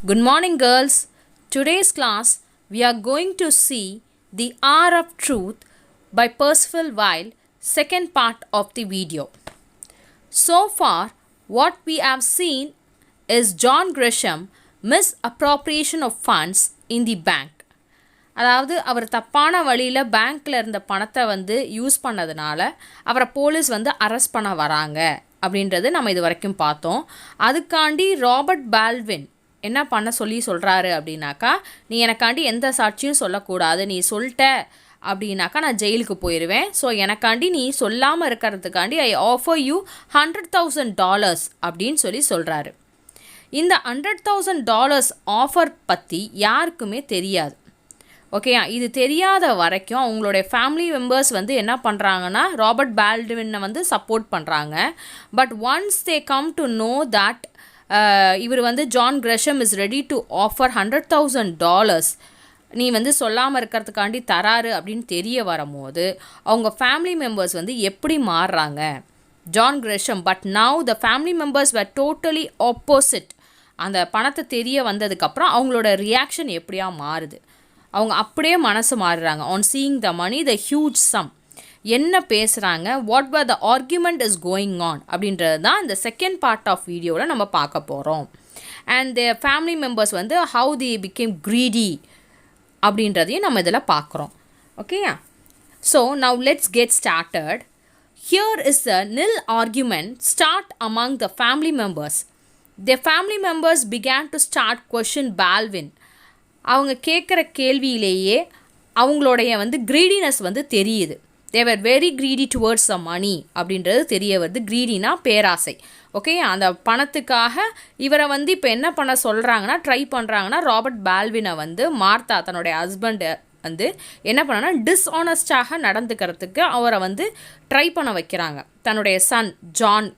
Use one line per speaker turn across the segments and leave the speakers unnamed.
Good morning, girls. Today's class, we are going to see The Hour of Truth by Percival Wilde, second part of the video. So far, what we have seen is John Grisham misappropriation of funds in the bank. அதாவது அவர் தப்பான வழியில் பேங்க்கில் இருந்த பணத்தை use பண்ணதுனால அவரை police arrest பண்ண வராங்க அப்படின்றது நம்ம இது வரைக்கும் பார்த்தோம். அதுக்காண்டி ராபர்ட் பால்வின் என்ன பண்ண சொல்கிறாரு அப்படின்னாக்கா, நீ எனக்காண்டி எந்த சாட்சியும் சொல்லக்கூடாது, நீ சொல்லிட்ட அப்படின்னாக்கா நான் ஜெயிலுக்கு போயிடுவேன். ஸோ எனக்காண்டி நீ சொல்லாமல் இருக்கிறதுக்காண்டி ஐ ஆஃபர் யூ $100,000 அப்படின்னு சொல்கிறாரு. இந்த $100,000 ஆஃபர் பற்றி யாருக்குமே தெரியாது. ஓகேயா, இது தெரியாத வரைக்கும் அவங்களுடைய ஃபேமிலி மெம்பர்ஸ் என்ன பண்ணுறாங்கன்னா ராபர்ட் பால்வினை சப்போர்ட் பண்ணுறாங்க. But once they come to know that இவர் John Gresham is ready to offer $100,000 நீ சொல்லாமல் இருக்கிறதுக்காண்டி தராரு அப்படின்னு தெரிய வரும்போது அவங்க ஃபேமிலி மெம்பர்ஸ் எப்படி மாறுறாங்க John Gresham. But now the family members were totally opposite. அந்த பணத்தை தெரிய வந்ததுக்கப்புறம் அவங்களோட ரியாக்ஷன் எப்படியா மாறுது, அவங்க அப்படியே மனசு மாறுறாங்க. On seeing the money, the huge sum, என்ன பேசுகிறாங்க, what were the argument is going on அப்படின்றது தான் இந்த செகண்ட் பார்ட் ஆஃப் வீடியோவில் நம்ம பார்க்க போகிறோம். And the family members how they become greedy அப்படின்றதையும் நம்ம இதில் பார்க்குறோம். ஓகேயா, so now let's get started. Here is the nil argument start among the family members. The family members began to start கொஷின் பால்வின். அவங்க கேட்குற கேள்வியிலேயே அவங்களுடைய க்ரீடினஸ் தெரியுது. They were very greedy towards the money அப்படின்றது தெரிய வருது. க்ரீடினா பேராசை. ஓகே, அந்த பணத்துக்காக இவரை இப்போ என்ன பண்ண சொல்கிறாங்கன்னா, ட்ரை பண்ணுறாங்கன்னா ராபர்ட் பால்வினை மார்த்தா தன்னுடைய ஹஸ்பண்டை என்ன பண்ணனா டிஸ்ஆனஸ்டாக நடந்துக்கிறதுக்கு அவரை ட்ரை பண்ண வைக்கிறாங்க. தன்னுடைய சன் ஜான்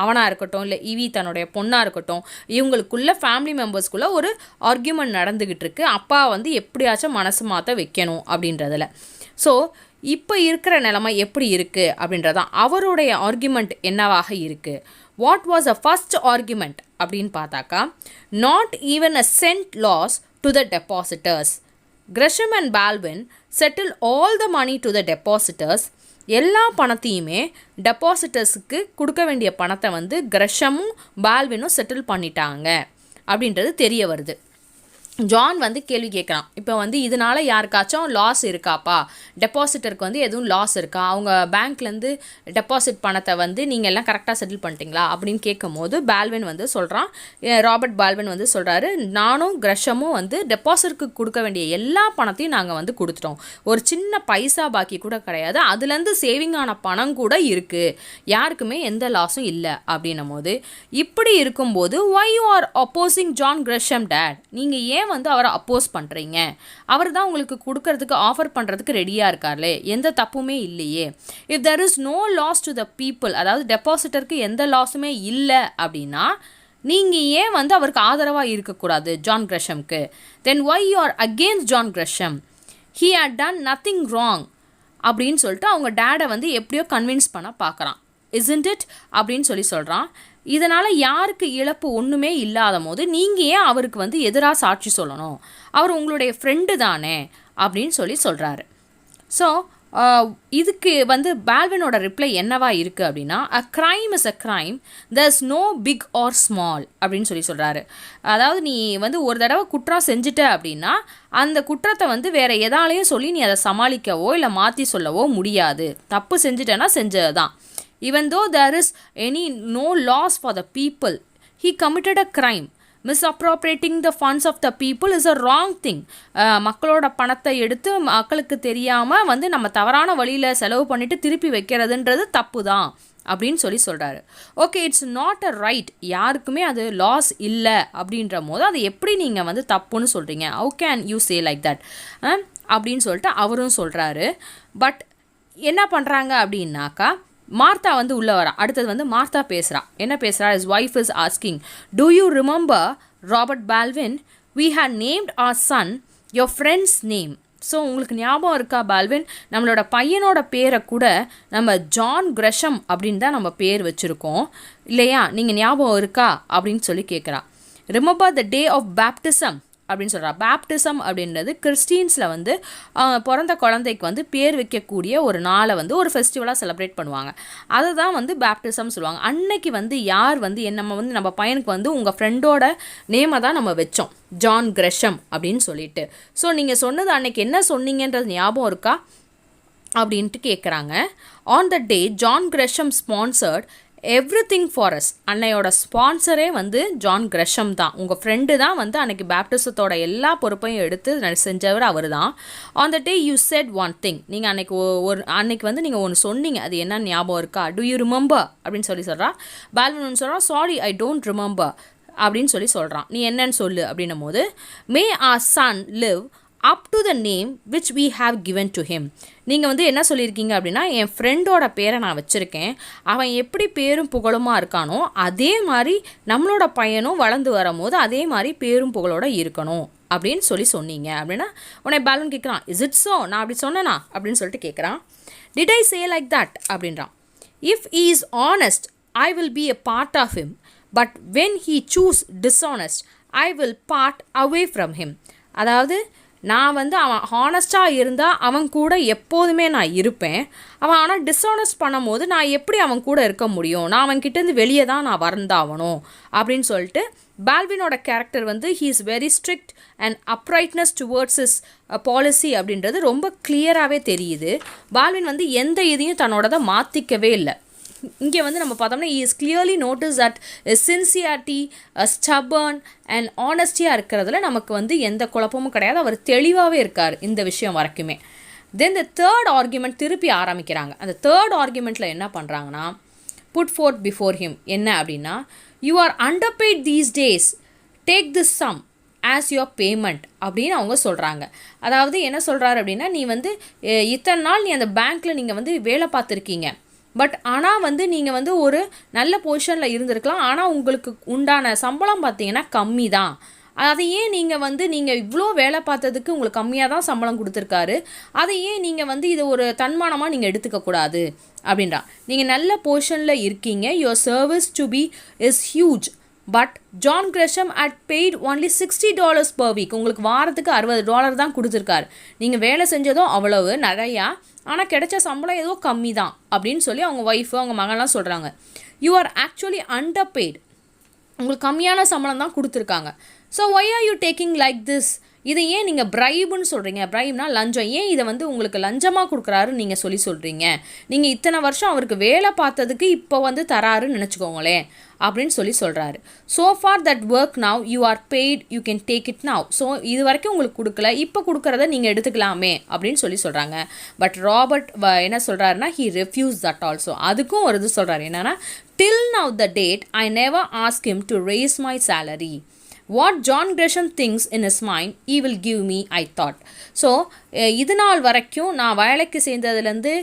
அவனாக இருக்கட்டும், இல்லை ஈவி தன்னுடைய பொண்ணாக இருக்கட்டும், இவங்களுக்குள்ள ஃபேமிலி மெம்பர்ஸ்குள்ளே ஒரு ஆர்கியூமெண்ட் நடந்துக்கிட்டு இருக்கு. அப்பா எப்படியாச்சும் மனசு மாற்ற வைக்கணும் அப்படின்றதில். ஸோ இப்போ இருக்கிற நிலைமை எப்படி இருக்குது அப்படின்றதான் அவருடைய ஆர்கியூமெண்ட் என்னவாக இருக்குது. What was a first argument அப்படின்னு பார்த்தாக்கா, not even a cent loss to the depositors. Gresham and Baldwin settle all the money to the depositors. எல்லா பணத்தையுமே டெபாசிட்டர்ஸுக்கு கொடுக்க வேண்டிய பணத்தை கிரஷமும் பால்வினும் செட்டில் பண்ணிட்டாங்க அப்படின்றது தெரிய வருது. ஜான் கேள்வி கேட்குறான், இப்போ இதனால் யாருக்காச்சும் லாஸ் இருக்காப்பா, டெபாசிட்டருக்கு எதுவும் லாஸ் இருக்கா, அவங்க பேங்க்லேருந்து டெபாசிட் பணத்தை நீங்கள் எல்லாம் கரெக்டாக செட்டில் பண்ணிட்டீங்களா அப்படின்னு கேட்கும் போது பால்வின் சொல்கிறான், ராபர்ட் பால்வின் சொல்கிறாரு, நானும் கிரஷமும் டெபாசிட்க்கு கொடுக்க வேண்டிய எல்லா பணத்தையும் நாங்கள் கொடுத்துட்டோம், ஒரு சின்ன பைசா பாக்கி கூட கிடையாது, அதுலேருந்து சேவிங் ஆன பணம் கூட இருக்குது, யாருக்குமே எந்த லாஸும் இல்லை அப்படின்னும் போது, இப்படி இருக்கும்போது why you are opposing John Grisham dad, நீங்கள் ஏன் அவரை அப்போஸ் பண்ணுறீங்க, அவர் தான் உங்களுக்கு கொடுக்கறதுக்கு ஆஃபர் பண்ணுறதுக்கு ரெடியாக இருக்கார்லே, எந்த தப்புமே இல்லையே. If there is no loss to the people, அதாவது டெபாசிட்டருக்கு எந்த லாஸுமே இல்லை அப்படின்னா நீங்கள் ஏன் அவருக்கு ஆதரவாக இருக்கக்கூடாது ஜான் கிரஷம்க்கு. Then why you are against John Gresham, he had done nothing wrong அப்படின்னு சொல்லிட்டு அவங்க டேடை எப்படியோ கன்வின்ஸ் பண்ண பார்க்குறான். இஸ்ன்ட் இட் அப்படின்னு சொல்கிறான். இதனால் யாருக்கு இழப்பு ஒன்றுமே இல்லாத போது நீங்கள் ஏன் அவருக்கு எதிராக சாட்சி சொல்லணும், அவர் உங்களுடைய ஃப்ரெண்டு தானே அப்படின்னு சொல்கிறாரு. ஸோ இதுக்கு பால்வினோட ரிப்ளை என்னவா இருக்குது அப்படின்னா, a crime is a crime, there is no big or small அப்படின்னு சொல்கிறாரு. அதாவது நீ ஒரு தடவை குற்றம் செஞ்சுட்ட அப்படின்னா அந்த குற்றத்தை வேறு எதாலையும் சொல்லி நீ அதை சமாளிக்கவோ இல்லை மாற்றி சொல்லவோ முடியாது. தப்பு செஞ்சுட்டேன்னா செஞ்சது தான். Even though there is no loss for the people, he committed a crime. Misappropriating the funds of the people is a wrong thing. மக்களோட பணத்தை எடுத்து மக்களுக்கு தெரியாமல் நம்ம தவறான வழியில் செலவு பண்ணிவிட்டு திருப்பி வைக்கிறதுன்றது தப்பு தான் அப்படின்னு சொல்கிறாரு. Okay, it's not a right, யாருக்குமே அது லாஸ் இல்லை அப்படின்ற போது அதை எப்படி நீங்கள் தப்புன்னு சொல்கிறீங்க, how can you say like that அப்படின்னு சொல்லிட்டு அவரும் சொல்கிறாரு. பட் என்ன பண்ணுறாங்க அப்படின்னாக்கா, மார்த்தா உள்ளே வரா. அடுத்தது மார்த்தா பேசுகிறா. என்ன பேசுகிறா, his wife is asking, do you remember Robert Balvin, we had named our son your friend's name. So உங்களுக்கு ஞாபகம் இருக்கா பால்வின், நம்மளோட பையனோட பேரை கூட நம்ம ஜான் கிரஷம் அப்படின்னு தான் நம்ம பேர் வச்சுருக்கோம் இல்லையா, நீங்கள் ஞாபகம் இருக்கா அப்படின்னு கேட்குறா. Remember the day of baptism அப்படின்னு சொல்கிறா. பேப்டிசம் அப்படின்றது கிறிஸ்டின்ஸில் வந்து பிறந்த குழந்தைக்கு வந்து பேர் வைக்கக்கூடிய ஒரு நாளை வந்து ஒரு ஃபெஸ்டிவலாக செலிப்ரேட் பண்ணுவாங்க. அதை தான் வந்து பேப்டிசம் சொல்லுவாங்க. அன்னைக்கு வந்து யார் வந்து நம்ம வந்து நம்ம பையனுக்கு வந்து உங்கள் ஃப்ரெண்டோட நேமை தான் நம்ம வச்சோம், ஜான் கிரெஷம் அப்படின்னு சொல்லிட்டு. ஸோ நீங்கள் சொன்னது அன்னைக்கு என்ன சொன்னீங்கன்றது ஞாபகம் இருக்கா அப்படின்ட்டு கேட்குறாங்க. On the day John Gresham sponsored everything for us. அன்னையோட ஸ்பான்சரே வந்து ஜான் கிரெஷம் தான். உங்கள் ஃப்ரெண்டு தான் வந்து அன்னைக்கு பேப்டிசத்தோட எல்லா பொறுப்பையும் எடுத்து செஞ்சவர் அவர் தான். On the day you said one thing. நீங்கள் அன்னைக்கு வந்து நீங்கள் ஒன்று சொன்னீங்க, அது என்ன ஞாபகம் இருக்கா? டு யூ ரிமெம்பர் அப்படின்னு சொல்கிறா. பால்வின் ஒன்று சொல்கிறான், சாரி ஐ டோன்ட் ரிமெம்பர் அப்படின்னு சொல்கிறான். நீ என்னன்னு சொல்லு அப்படின்னும் போது, may our son live up to the name which we have given to him. நீங்கள் வந்து என்ன சொல்லியிருக்கீங்க அப்படின்னா, என் ஃப்ரெண்டோட பேரை நான் வச்சுருக்கேன், அவன் எப்படி பேரும் புகழுமா இருக்கானோ அதே மாதிரி நம்மளோட பையனும் வளர்ந்து வரும்போது அதே மாதிரி பேரும் புகழோட இருக்கணும் அப்படின்னு சொன்னீங்க அப்படின்னா உன்னை பாலன் கேட்குறான், இஸ் இட் ஸோ? நான் அப்படி சொன்னேனா அப்படின்னு சொல்லிட்டு கேட்குறான். Did I say like that அப்படின்றான். If he is honest I will be a part of him, but when he choose dishonest I will part away from him. அதாவது நான் வந்து அவன் ஹானஸ்டாக இருந்தால் அவன் கூட எப்போதுமே நான் இருப்பேன். அவன் ஆனால் டிஸ்ஆனஸ்ட் பண்ணும் போது நான் எப்படி அவன் கூட இருக்க முடியும்? நான் அவன்கிட்டேருந்து வெளியே தான் நான் வந்தாகணும் அப்படின்னு சொல்லிட்டு பால்வினோட கேரக்டர் வந்து he is very strict and uprightness towards is policy அப்படின்றது ரொம்ப கிளியராகவே தெரியுது. பால்வின் வந்து எந்த இதையும் தன்னோடதை மாற்றிக்கவே இல்லை. இங்கே வந்து நம்ம பார்த்தோம்னா he is clearly noticed that sincerity, stubborn and honesty-யாக இருக்கிறதுல நமக்கு வந்து எந்த குழப்பமும் கிடையாது. அவர் தெளிவாகவே இருக்கார் இந்த விஷயம் வரைக்குமே. தென் த தேர்ட் ஆர்குமெண்ட் திருப்பி ஆரம்பிக்கிறாங்க. அந்த தேர்ட் ஆர்குமெண்ட்டில் என்ன பண்ணுறாங்கன்னா, புட் ஃபோர்த் பிஃபோர் ஹிம். என்ன அப்படின்னா, you are underpaid these days, take this sum as your payment அப்படின்னு அவங்க சொல்கிறாங்க. அதாவது என்ன சொல்கிறாரு அப்படின்னா, நீ வந்து இத்தனை நாள் நீ அந்த பேங்க்கில் நீங்கள் வந்து வேலை பார்த்துருக்கீங்க, பட் ஆனால் வந்து நீங்கள் வந்து ஒரு நல்ல பொசிஷனில் இருந்திருக்கலாம், ஆனால் உங்களுக்கு உண்டான சம்பளம் பார்த்தீங்கன்னா கம்மி தான். அதையே நீங்கள் இவ்வளோ வேலை பார்த்ததுக்கு உங்களுக்கு கம்மியாக தான் சம்பளம் கொடுத்துருக்காரு, அதையே நீங்கள் வந்து இதை ஒரு தன்மானமாக நீங்கள் எடுத்துக்கக்கூடாது அப்படின்றா. நீங்கள் நல்ல பொசிஷனில் இருக்கீங்க, your service to be is huge, but John Gresham at paid only $60 per week. உங்களுக்கு வாரத்துக்கு $60 தான் கொடுத்துருக்காரு. நீங்கள் வேலை செஞ்சதும் அவ்வளவு நிறையா, ஆனால் கிடைச்ச சம்பளம் ஏதோ கம்மி தான் அப்படின்னு சொல்லி அவங்க ஒய்ஃபு அவங்க மகன்லாம் சொல்கிறாங்க. யூ ஆர் ஆக்சுவலி அண்டர்பெய்ட், உங்களுக்கு கம்மியான சம்பளம் தான் கொடுத்துருக்காங்க. So why are you taking like this? இதை ஏன் நீங்கள் ப்ரைபுன்னு சொல்கிறீங்க? ப்ரைப்னா லஞ்சம். ஏன் இதை வந்து உங்களுக்கு லஞ்சமாக கொடுக்குறாருன்னு நீங்கள் சொல்கிறீங்க? நீங்கள் இத்தனை வருஷம் அவருக்கு வேலை பார்த்ததுக்கு இப்போ வந்து தராருன்னு நினச்சிக்கோங்களேன் அப்படின்னு சொல்கிறாரு. So for that work now you are paid, you can take it now. So இது வரைக்கும் உங்களுக்கு கொடுக்கல, இப்போ கொடுக்குறத நீங்கள் எடுத்துக்கலாமே அப்படின்னு சொல்கிறாங்க. பட் ராபர்ட் என்ன சொல்கிறாருன்னா, ஹீ ரெஃப்யூஸ் தட் ஆல்சோ. அதுக்கும் ஒரு இது சொல்கிறாரு என்னன்னா, till now the date I never ask him to race my salary. What John Gresham thinks in his mind, he will give me, I thought. So இது நாள் வரைக்கும் நான் வேலைக்கு சேர்ந்ததுலேருந்து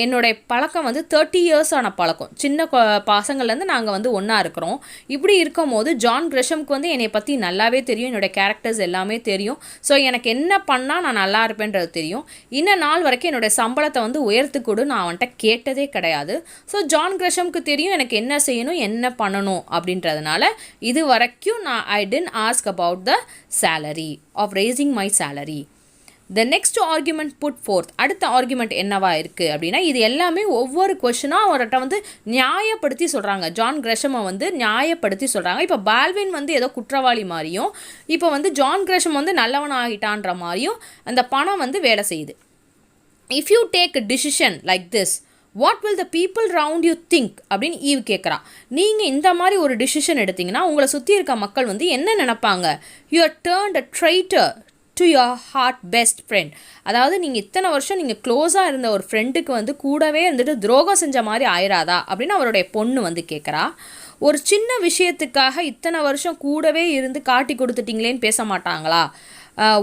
என்னுடைய பழக்கம் வந்து 30 years ஆன பழக்கம். சின்ன பசங்கள்லேருந்து நாங்கள் வந்து ஒன்றா இருக்கிறோம். இப்படி இருக்கும் போது ஜான் கிரெஷம்க்கு வந்து என்னை பற்றி நல்லாவே தெரியும், என்னோடய கேரக்டர்ஸ் எல்லாமே தெரியும். ஸோ எனக்கு என்ன பண்ணால் நான் நல்லா இருப்பேன்றது தெரியும். இன்னும் நாள் வரைக்கும் என்னோடய சம்பளத்தை வந்து உயர்த்துக்கூட நான் அவன்கிட்ட கேட்டதே கிடையாது. ஸோ ஜான் கிரெஷம்க்கு தெரியும் எனக்கு என்ன செய்யணும், என்ன பண்ணணும் அப்படின்றதுனால இது வரைக்கும் நான் I didn't ask about the salary of raising my salary. The next argument put forth. அடுத்த ஆர்குமெண்ட் என்னவா இருக்குது அப்படின்னா, இது எல்லாமே ஒவ்வொரு கொஷனாக அவர்கிட்ட வந்து நியாயப்படுத்தி சொல்கிறாங்க. ஜான் கிரெஷமை வந்து நியாயப்படுத்தி சொல்கிறாங்க. இப்போ பால்வின் வந்து ஏதோ குற்றவாளி மாதிரியும், இப்போ வந்து ஜான் கிரெஷம் வந்து நல்லவன் ஆகிட்டான்ற மாதிரியும் அந்த பணம் வந்து வேலை செய்யுது. If you take a decision like this, what will the people round you think அப்படின்னு ஈவ் கேட்குறா. நீங்கள் இந்த மாதிரி ஒரு டிசிஷன் எடுத்திங்கன்னா உங்களை சுற்றி இருக்க மக்கள் வந்து என்ன நினைப்பாங்க? You are turned a traitor to your heart best friend. அதாவது நீங்கள் இத்தனை வருஷம் நீங்கள் க்ளோஸாக இருந்த ஒரு ஃப்ரெண்டுக்கு வந்து கூடவே இருந்துட்டு துரோகம் செஞ்ச மாதிரி ஆயிராதா அப்படின்னு அவருடைய பொண்ணு வந்து கேட்குறா. ஒரு சின்ன விஷயத்துக்காக இத்தனை வருஷம் கூடவே இருந்து காட்டி கொடுத்துட்டிங்களேன்னு பேச மாட்டாங்களா?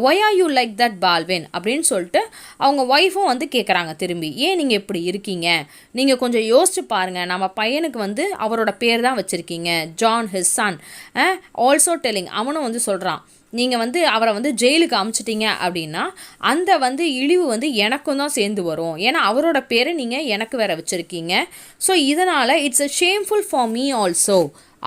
Why are you like that Baldwin அப்படின்னு சொல்லிட்டு அவங்க ஒய்ஃபும் வந்து கேட்குறாங்க திரும்பி, ஏன் நீங்கள் இப்படி இருக்கீங்க? நீங்கள் கொஞ்சம் யோசிச்சு பாருங்கள், நம்ம பையனுக்கு வந்து அவரோட பேர் தான் வச்சுருக்கீங்க, John his son. Also telling, அவனும் வந்து சொல்கிறான், நீங்கள் வந்து அவரை வந்து ஜெயிலுக்கு அமுச்சிட்டிங்க அப்படின்னா அந்த வந்து இழிவு வந்து எனக்கும் தான் சேர்ந்து வரும், ஏன்னா அவரோட பேரை நீங்கள் எனக்கு வேற வச்சுருக்கீங்க. ஸோ இதனால் it's a shameful for me also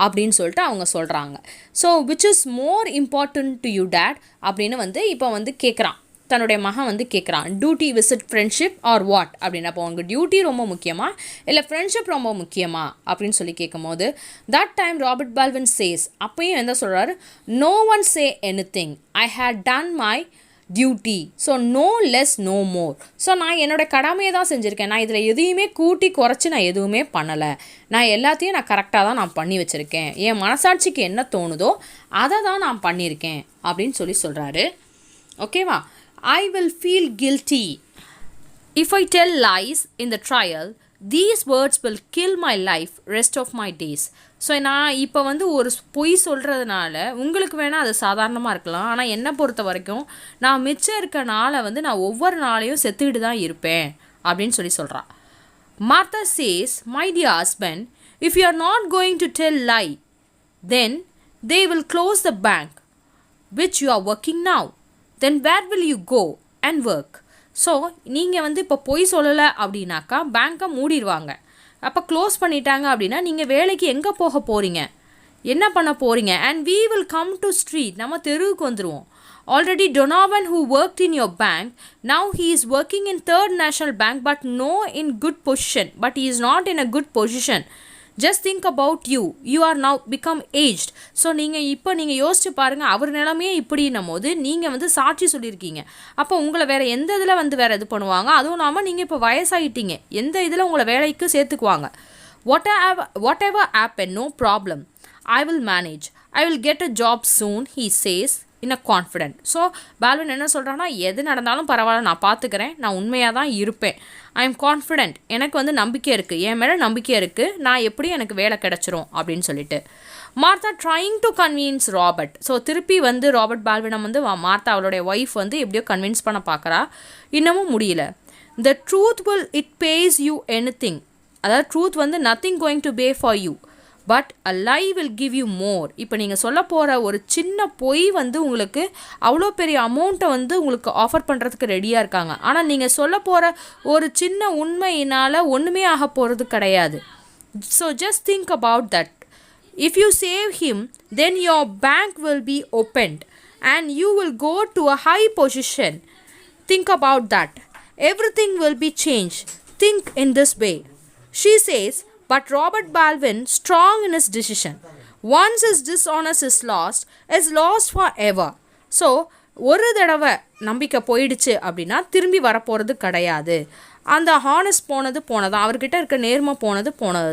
அப்படின்னு சொல்லிட்டு அவங்க சொல்கிறாங்க. So which is more important to you date அப்படின்னு வந்து இப்போ வந்து கேட்குறான், தன்னுடைய மகன் வந்து கேட்குறான், duty visit friendship R what அப்படின்னு. அப்போ உங்கள் டியூட்டி ரொம்ப முக்கியமா இல்லை ஃப்ரெண்ட்ஷிப் ரொம்ப முக்கியமா அப்படின்னு சொல்லி கேட்கும் போது that time Robert Baldwin says, அப்பயும் என்ன சொல்கிறாரு, நோ ஒன் சே எனி திங், I had done my duty, so no less no more. So நான் என்னோடய கடமையை தான் செஞ்சுருக்கேன், நான் இதில் எதையுமே கூட்டி குறைச்சி நான் எதுவுமே பண்ணலை, நான் எல்லாத்தையும் நான் கரெக்டாக தான் நான் பண்ணி வச்சுருக்கேன், என் மனசாட்சிக்கு என்ன தோணுதோ அதை தான் நான் பண்ணியிருக்கேன் அப்படின்னு சொல்லி சொல்கிறாரு. ஓகேவா? I will feel guilty if I tell lies in the trial. These words will kill my life rest of my days. So நான் இப்போ வந்து ஒரு பொய் சொல்கிறதுனால உங்களுக்கு வேணால் அது சாதாரணமாக இருக்கலாம், ஆனால் என்னை பொறுத்த வரைக்கும் நான் மிச்சம் இருக்க நாளை வந்து நான் ஒவ்வொரு நாளையும் செத்துக்கிட்டு தான் இருப்பேன் அப்படின்னு சொல்லி சொல்கிறான். Martha says, my dear husband, if you are not going to tell lie, then they will close the bank which you are working now. Then where will you go and work? So நீங்கள் வந்து இப்போ பொய் சொல்லலை அப்படின்னாக்கா பேங்க்கை மூடிடுவாங்க. அப்போ close பண்ணிட்டாங்க அப்படின்னா நீங்கள் வேலைக்கு எங்கே போக போகிறீங்க, என்ன பண்ண போகிறீங்க? And we will come to street, நம்ம தெருவுக்கு வந்துடுவோம். Already Donovan who worked in your bank, now he is working in Third National Bank but no in good position, but he is not in a good position. Just think about you, you are now become aged. So நீங்கள் யோசிச்சு பாருங்கள், அவர் நிலைமையே இப்படின்னும் போது நீங்கள் வந்து சாட்சி சொல்லியிருக்கீங்க, அப்போ உங்களை வேறு எந்த இதில் வந்து வேறு இது பண்ணுவாங்க? அதுவும் இல்லாமல் நீங்கள் இப்போ வயசாகிட்டீங்க, எந்த இதில் உங்களை வேலைக்கு சேர்த்துக்குவாங்க? Whatever happen, no problem, I will manage, I will get a job soon, he says in a confident. So Baldwin என்ன சொல்கிறான்னா, எது நடந்தாலும் பரவாயில்ல, நான் பார்த்துக்கிறேன், நான் உண்மையாக தான் இருப்பேன், ஐ எம் கான்ஃபிடென்ட், எனக்கு வந்து நம்பிக்கை இருக்குது, என் மேலே நம்பிக்கை இருக்குது, நான் எப்படி எனக்கு வேலை கிடச்சிரும் அப்படின்னு சொல்லிட்டு. Martha trying to convince Robert. So திருப்பி வந்து ராபர்ட் பால்வினம் வந்து மார்த்தா அவளுடைய ஒய்ஃப் வந்து எப்படியோ கன்வின்ஸ் பண்ண பார்க்குறா, இன்னமும் முடியல. The truth will it pays you anything, அதாவது ட்ரூத் வந்து nothing going to pay for you, but a lie will give you more. இப்போ நீங்கள் சொல்ல போகிற ஒரு சின்ன பொய் வந்து உங்களுக்கு அவ்வளோ பெரிய அமௌண்ட்டை வந்து உங்களுக்கு ஆஃபர் பண்ணுறதுக்கு ரெடியாக இருக்காங்க, ஆனால் நீங்கள் சொல்ல போகிற ஒரு சின்ன உண்மையினால் ஒன்றுமே ஆக போகிறது கிடையாது. So just think about that. If you save him then your bank will be opened and you will go to a high position. Think about that. Everything will be change. Think in this way. She says, but Robert Baldwin strong in his decision. Once his dishonest is lost forever. So ஒரு தடவை நம்பிக்கை போயிடுச்சு அப்படின்னா திரும்பி வரப்போகிறது கிடையாது. அந்த honest போனதான், அவர்கிட்ட இருக்க நேர்மை போனது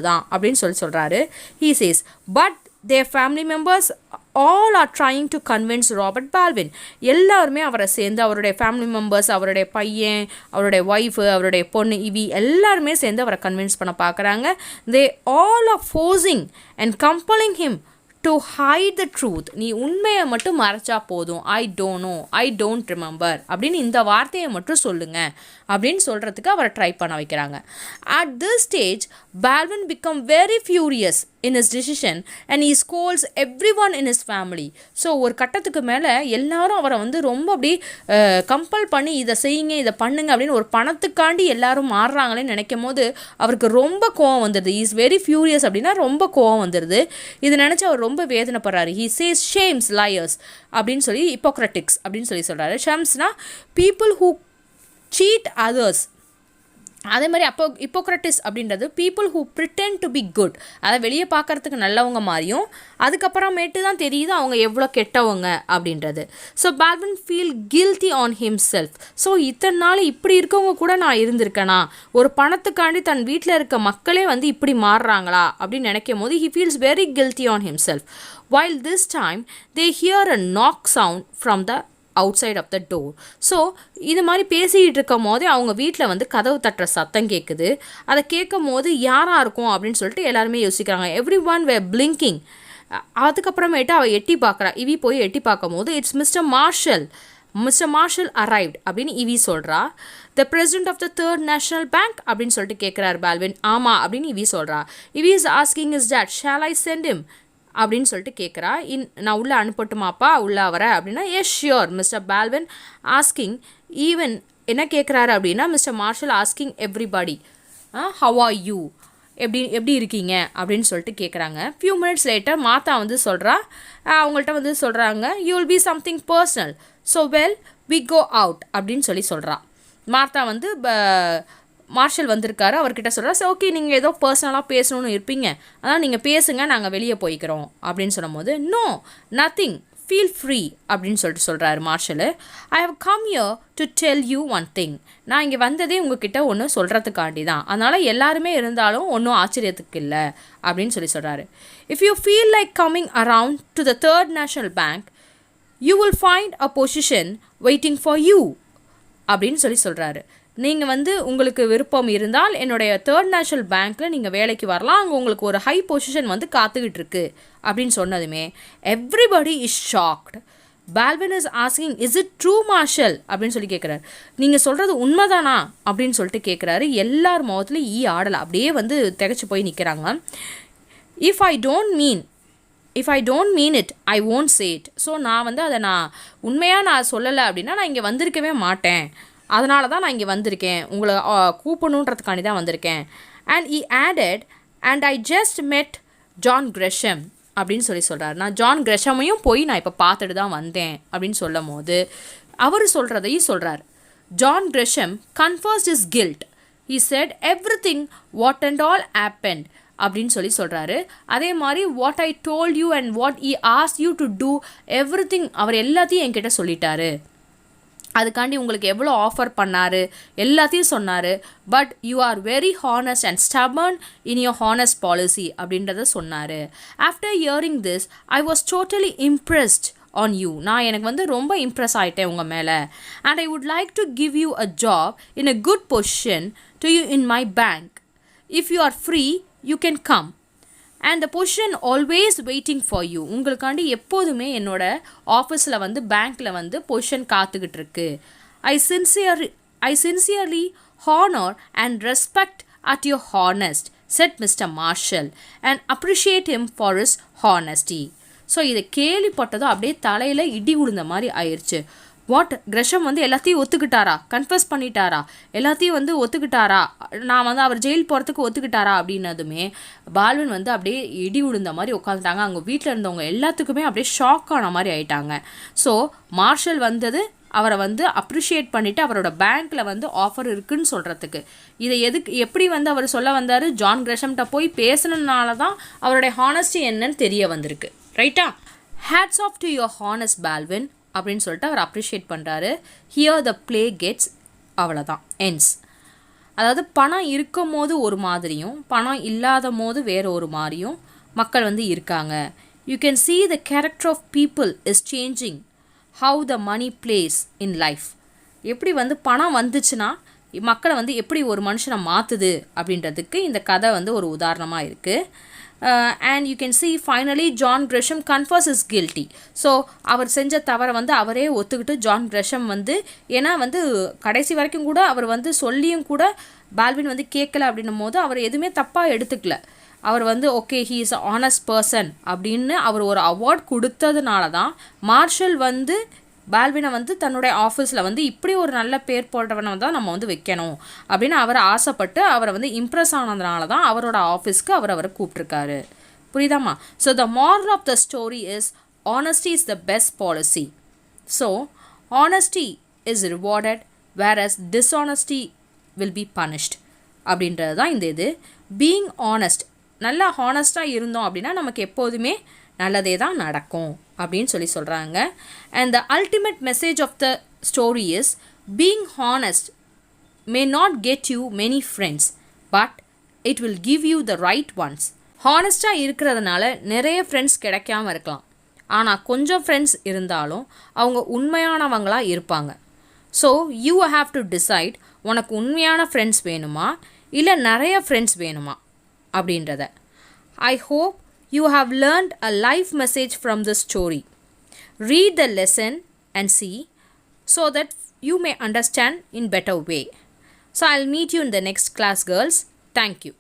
தான் அப்படின்னு சொல்கிறாரு. He says, but their family members all are trying to convince Robert Baldwin. எல்லாருமே அவரை சேர்ந்து, அவருடைய ஃபேமிலி மெம்பர்ஸ், அவருடைய பையன், அவருடைய ஒய்ஃபு, அவருடைய பொண்ணு, எல்லாருமே சேர்ந்து அவரை கன்வின்ஸ் பண்ண பார்க்குறாங்க. They all are forcing and compelling him to hide the truth. நீ உண்மையை மட்டும் மறைச்சா போதும், I don't know, I don't remember அப்படின்னு இந்த வார்த்தையை மட்டும் சொல்லுங்க அப்படின்னு சொல்கிறதுக்கு அவரை ட்ரை பண்ண வைக்கிறாங்க. At this stage, Baldwin become very furious in his decision and he scolds everyone in his family. So ஒரு கட்டத்துக்கு மேலே எல்லாரும் அவரை வந்து ரொம்ப அப்படி கம்பல் பண்ணி இதை செய்யுங்க, இதை பண்ணுங்க அப்படின்னு ஒரு பணத்துக்காண்டி எல்லாரும் மாறுறாங்களேன்னு நினைக்கும் போது அவருக்கு ரொம்ப கோவம் வந்துடுது. இஸ் வெரி ஃபியூரியஸ் அப்படின்னா ரொம்ப கோவம் வந்துடுது. இதை நினச்சி அவர் ரொம்ப வேதனைப்படுறாரு. ஹி சேஸ் ஷேம்ஸ் லையர்ஸ் அப்படின்னு சொல்லி, ஹிப்போக்ரட்டிக்ஸ் அப்படின்னு சொல்லி சொல்கிறாரு. ஷேம்ஸ்னா பீப்புள் ஹூ சீட் அதர்ஸ். அதே மாதிரி ஹிப்போக்ரட்டிஸ் அப்படின்றது people who pretend to be good, அதை வெளியே பார்க்குறதுக்கு நல்லவங்க மாதிரியும் அதுக்கப்புறமேட்டு தான் தெரியுது அவங்க எவ்வளோ கெட்டவங்க அப்படின்றது. So Baldwin feel guilty on himself. So இத்தனை நாள் இப்படி இருக்கவங்க கூட நான் இருந்திருக்கேனா, ஒரு பணத்துக்காண்டி தன் வீட்டில் இருக்க மக்களே வந்து இப்படி மாறுறாங்களா அப்படின்னு நினைக்கும் போது he feels very guilty on himself. while this time they hear a knock sound from the outside of the door. So இது மாதிரி பேசிக்கிட்டு இருக்கும் போதே அவங்க வீட்டில் வந்து கதவு தட்டுற சத்தம் கேட்குது. அதை கேட்கும் போது யாராக இருக்கும் அப்படின்னு சொல்லிட்டு எல்லாருமே யோசிக்கிறாங்க. எவ்ரி ஒன் வேர் பிளிங்கிங். அதுக்கப்புறமேட்டு அவள் எட்டி பார்க்குறா. இவி போய் எட்டி பார்க்கும் போது இட்ஸ் மிஸ்டர் மார்ஷல் அரைவ்ட் அப்படின்னு இவி சொல்கிறா. The president of the third national bank அப்படின்னு சொல்லிட்டு கேட்குறாரு பால்வின். ஆமாம் அப்படின்னு இவி சொல்கிறா. Evie is asking is that shall I send him அப்படின்னு சொல்லிட்டு கேட்குறா. நான் உள்ளே அனுப்பட்டுமாப்பா உள்ளே வர அப்படின்னா yes sure Mister Baldwin asking even என்ன கேட்குறாரு அப்படின்னா Mister Marshall asking everybody how are you எப்படி இருக்கீங்க அப்படின்னு சொல்லிட்டு கேட்குறாங்க. ஃபியூ மினிட்ஸ் லேட்டர் மார்த்தா வந்து சொல்கிறா, அவங்கள்ட்ட வந்து சொல்கிறாங்க, you will be something personal, so well we go out அப்படின்னு சொல்கிறா. மார்த்தா வந்து மார்ஷல் வந்திருக்காரு, அவர்கிட்ட சொல்கிறா, ஸோ ஓகே நீங்கள் ஏதோ பர்சனலாக பேசணும்னு இருப்பீங்க, அதான் நீங்கள் பேசுங்க, நாங்கள் வெளியே போய்க்கிறோம் அப்படின்னு சொல்லும்போது, நோ நத்திங், ஃபீல் ஃப்ரீ அப்படின்னு சொல்கிறாரு Marshall. I have come here to tell you one thing. நான் இங்கே வந்ததே உங்ககிட்ட ஒன்று சொல்கிறதுக்காண்டி தான், அதனால் எல்லாருமே இருந்தாலும் ஒன்றும் ஆச்சரியத்துக்கு இல்லை அப்படின்னு சொல்கிறாரு. If you feel like coming around to the third national bank, you will find a position waiting for you அப்படின்னு சொல்கிறாரு. நீங்கள் வந்து உங்களுக்கு விருப்பம் இருந்தால் என்னுடைய தேர்ட் நேஷனல் பேங்க்கில் நீங்கள் வேலைக்கு வரலாம், அங்கே உங்களுக்கு ஒரு ஹை பொசிஷன் வந்து காத்துக்கிட்டு இருக்கு அப்படின்னு சொன்னதுமே everybody is shocked. Baldwin is asking, is it true Marshal அப்படின்னு கேட்குறாரு. நீங்கள் சொல்கிறது உண்மைதானா அப்படின்னு சொல்லிட்டு கேட்குறாரு. எல்லார் முகத்துலையும் ஆடலை, அப்படியே வந்து திகச்சு போய் நிற்கிறாங்க. If I don't mean it I won't say it. So நான் வந்து அதை நான் சொல்லலை அப்படின்னா நான் இங்கே வந்திருக்கவே மாட்டேன், அதனால தான் நான் இங்கே வந்திருக்கேன், உங்களை கூப்பிடணுன்றதுக்காண்டி தான் வந்திருக்கேன். And he added, and I just met John Gresham அப்படின்னு சொல்கிறார். நான் ஜான் கிரெஷமையும் போய் நான் இப்போ பார்த்துட்டு தான் வந்தேன் அப்படின்னு சொல்லும் போது அவர் சொல்கிறதையும் சொல்கிறார். John Gresham confessed is guilt. He said everything what and all happened அப்படின்னு சொல்கிறாரு. அதே மாதிரி what I told you and what I ask you to do everything, அவர் எல்லாத்தையும் என்கிட்ட சொல்லிட்டாரு. அதுக்காண்டி உங்களுக்கு எவ்வளோ ஆஃபர் பண்ணார் எல்லாத்தையும் சொன்னார். But you are very honest and stubborn in your honest policy அப்படின்றத சொன்னார். After hearing this I was totally impressed on you. நான் எனக்கு வந்து ரொம்ப இம்ப்ரெஸ் ஆகிட்டேன் உங்கள் மேலே. And I would like to give you a job in a good position to you in my bank. If you are free you can come and the position always waiting for you. உங்களுக்காண்டி எப்போதுமே என்னோட ஆஃபீஸில் வந்து பேங்க்கில் வந்து position காத்துக்கிட்டு இருக்கு. I sincerely honour and respect at your honest set Mister Marshal and appreciate him for his honesty. So இதை கேள்விப்பட்டதும் அப்படியே தலையில் இடி விழுந்த மாதிரி ஆயிடுச்சு. வாட், கிரெஷம் வந்து எல்லாத்தையும் ஒத்துக்கிட்டாரா, கன்ஃபஸ் பண்ணிட்டாரா, எல்லாத்தையும் வந்து ஒத்துக்கிட்டாரா, நான் வந்து அவர் ஜெயில் போகிறதுக்கு ஒத்துக்கிட்டாரா அப்படின்னதுமே பால்வின் வந்து அப்படியே இடி விழுந்த மாதிரி உட்காந்துட்டாங்க. அங்கே வீட்டில் இருந்தவங்க எல்லாத்துக்குமே அப்படியே ஷாக் ஆன மாதிரி ஆயிட்டாங்க. ஸோ மார்ஷல் வந்தது அவரை வந்து அப்ரிஷியேட் பண்ணிவிட்டு அவரோட பேங்க்கில் வந்து ஆஃபர் இருக்குன்னு சொல்கிறதுக்கு. இதை எப்படி வந்து அவர் சொல்ல வந்தார், ஜான் கிரெஷம்கிட்ட போய் பேசினதுனால தான் அவருடைய ஹானஸ்டி என்னன்னு தெரிய வந்திருக்கு. ரைட்டா? Hats off to your honest Baldwin அப்படின்னு சொல்லிட்டு அவர் அப்ரிஷியேட் பண்ணுறாரு. ஹியர் த ப்ளே கெட்ஸ், அவ்வளோதான், எண்ட்ஸ். அதாவது பணம் இருக்கும் போது ஒரு மாதிரியும் பணம் இல்லாத போது வேறு ஒரு மாதிரியும் மக்கள் வந்து இருக்காங்க. You can see the character of people is changing how the money plays in life. எப்படி வந்து பணம் வந்துச்சுன்னா மக்களை வந்து எப்படி ஒரு மனுஷனை மாற்றுது அப்படின்றதுக்கு இந்த கதை வந்து ஒரு உதாரணமாக இருக்குது. And you can see finally John Gresham confesses guilty. So அவர் செஞ்ச தவறை வந்து அவரே ஒத்துக்கிட்டு ஜான் கிரெஷம் வந்து, ஏன்னா வந்து கடைசி வரைக்கும் கூட அவர் வந்து சொல்லியும் கூட பால்வின் வந்து கேட்கல அப்படின்னும் போது அவர் எதுவுமே தப்பாக எடுத்துக்கல. அவர் வந்து okay he is a honest person அப்படின்னு அவர் ஒரு அவார்ட் கொடுத்ததுனால தான் மார்ஷல் வந்து பால்வினை வந்து தன்னுடைய ஆஃபீஸில் வந்து இப்படி ஒரு நல்ல பேர் போடுறவனை தான் நம்ம வந்து வைக்கணும் அப்படின்னு அவர் ஆசைப்பட்டு அவரை வந்து இம்ப்ரெஸ் ஆனதுனால தான் அவரோட ஆஃபீஸ்க்கு அவரை கூப்பிட்ருக்காரு. புரியுதாம்மா? So the moral of the story is honesty is the best policy. So honesty is rewarded whereas dishonesty will be punished அப்படின்றது தான் இந்த இது. பீயிங் ஆனஸ்ட், நல்லா ஹானஸ்ட்டாக இருந்தோம் அப்படின்னா நமக்கு எப்போதுமே நல்லதே தான் நடக்கும் அப்படின்னு சொல்கிறாங்க. And the ultimate message of the story is being honest may not get you many friends but it will give you the right ones. ஹானஸ்ட்டாக இருக்கிறதுனால நிறைய ஃப்ரெண்ட்ஸ் கிடைக்காம இருக்கலாம், ஆனால் கொஞ்சம் ஃப்ரெண்ட்ஸ் இருந்தாலும் அவங்க உண்மையானவங்களாக இருப்பாங்க. So you have to decide உனக்கு உண்மையான ஃப்ரெண்ட்ஸ் வேணுமா இல்லை நிறைய ஃப்ரெண்ட்ஸ் வேணுமா அப்படின்றத. I hope you have learned a life message from this story. Read the lesson and see so that you may understand in better way. So I'll meet you in the next class, girls. Thank you.